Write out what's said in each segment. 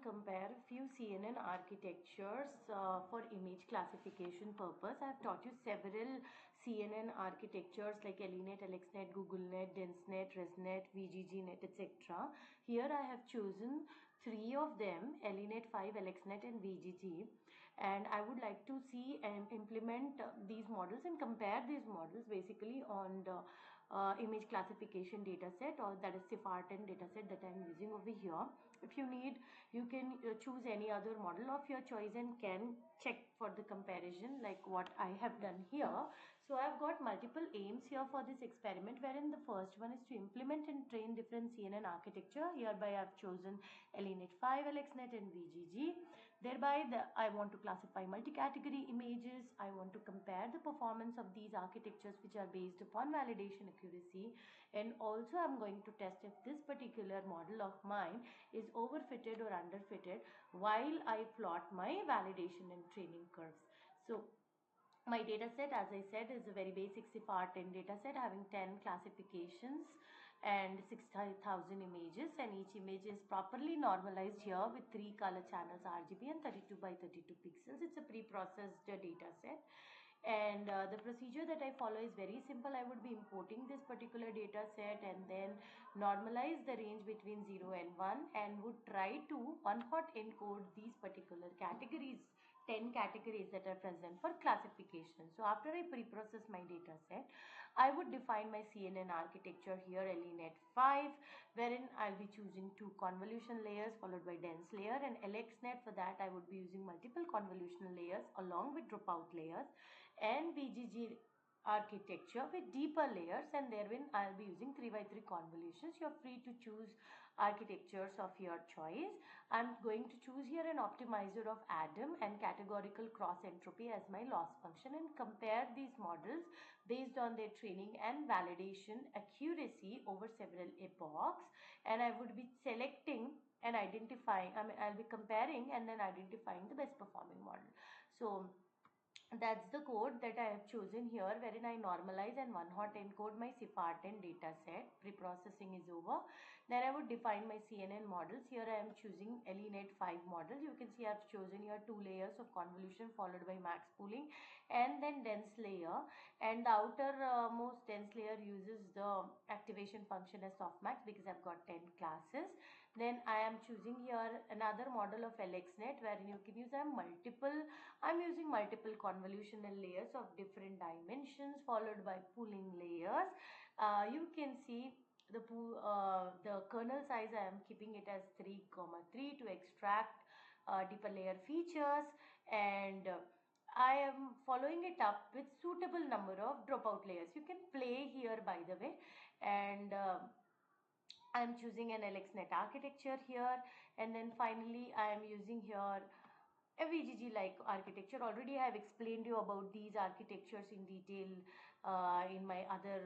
compare a few CNN architectures for image classification purpose. I have taught you several CNN architectures like ELINet, AlexNet, GoogleNet, DenseNet, ResNet, VGGNet, etc. Here I have chosen three of them, ELINet 5, AlexNet and VGG, and I would like to see and implement these models and compare these models basically on the image classification dataset, or that is CIFAR10 dataset that I am using over here. If you need, you can choose any other model of your choice and can check for the comparison like what I have done here. So I have got multiple aims here for this experiment, wherein the first one is to implement and train different CNN architecture. Hereby I have chosen ELINet 5, AlexNet and VGG. Thereby I want to classify multi-category images. I want to compare the performance of these architectures which are based upon validation accuracy, and also I'm going to test if this particular model of mine is overfitted or underfitted while I plot my validation and training curves. So my data set, as I said, is a very basic CIFAR10 data set having 10 classifications and 60,000 images, and each image is properly normalized here with 3 color channels RGB and 32 by 32 pixels. It's a pre-processed data set. And the procedure that I follow is very simple. I would be importing this particular data set and then normalize the range between 0 and 1 and would try to one-hot encode these particular categories, 10 categories that are present for classification. So after I pre-process my data set, I would define my CNN architecture here, ELINet 5, wherein I'll be choosing 2 convolution layers followed by dense layer, and AlexNet, for that I would be using multiple convolutional layers along with dropout layers, and VGG architecture with deeper layers, and therein I'll be using 3 by 3 convolutions. You're free to choose architectures of your choice. I'm going to choose here an optimizer of Adam and categorical cross entropy as my loss function and compare these models based on their training and validation accuracy over several epochs, and I would be selecting and identifying, I'll be comparing and then identifying the best performing model. So that's the code that I have chosen here, wherein I normalize and one-hot encode my CIFAR10 data set. Pre-processing is over. Then I would define my CNN models. Here I am choosing ELINet 5 model. You can see I have chosen here 2 layers of convolution followed by max pooling and then dense layer. And the outer most dense layer uses the activation function as softmax because I've got 10 classes. Then I am choosing here another model of AlexNet, wherein you can use I'm using multiple convolutional layers of different dimensions followed by pooling layers. You can see the kernel size I am keeping it as 3,3 to extract deeper layer features, and I am following it up with suitable number of dropout layers. You can play here, by the way, and I'm choosing an AlexNet architecture here, and then finally I am using here a VGG like architecture. Already I have explained you about these architectures in detail in my other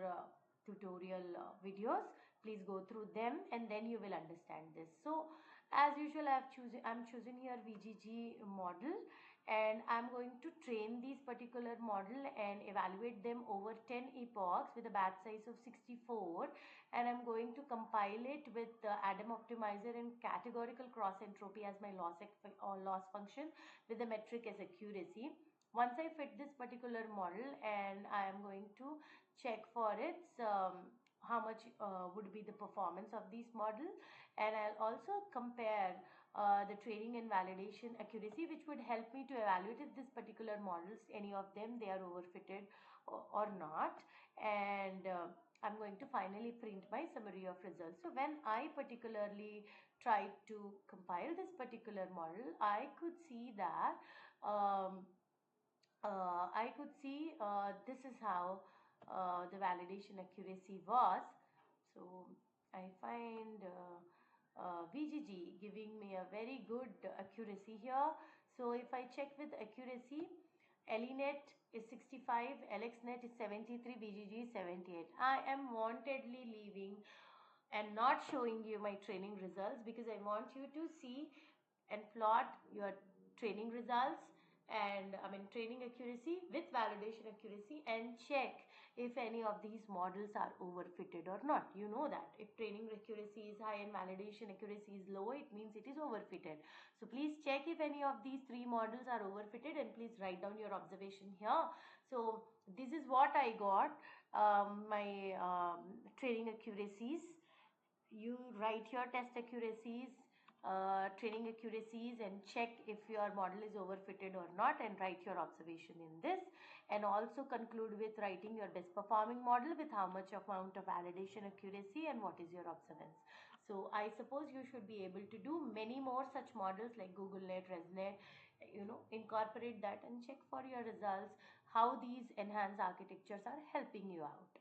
tutorial videos. Please go through them and then you will understand this. So as usual I'm choosing here VGG model, and I'm going to train these particular model and evaluate them over 10 epochs with a batch size of 64, and I'm going to compile it with the Adam optimizer and categorical cross entropy as my loss function with the metric as accuracy. Once I fit this particular model, and I am going to check for its how much would be the performance of these models, and I'll also compare the training and validation accuracy, which would help me to evaluate if this particular models, any of them, they are overfitted or not, and I'm going to finally print my summary of results. So when I particularly tried to compile this particular model, I could see that this is how the validation accuracy was. So I find VGG giving me a very good accuracy here. So if I check with accuracy, ELINet is 65, AlexNet is 73, VGG is 78. I am wantedly leaving and not showing you my training results because I want you to see and plot your training results and training accuracy with validation accuracy and check if any of these models are overfitted or not. You know that if training accuracy is high and validation accuracy is low, it means it is overfitted. So please check if any of these three models are overfitted, and please write down your observation here. So this is what I got, my training accuracies. You write your test accuracies, training accuracies, and check if your model is overfitted or not, and write your observation in this, and also conclude with writing your best performing model with how much amount of validation accuracy and what is your observance. So I suppose you should be able to do many more such models like GoogleNet, ResNet, incorporate that and check for your results how these enhanced architectures are helping you out.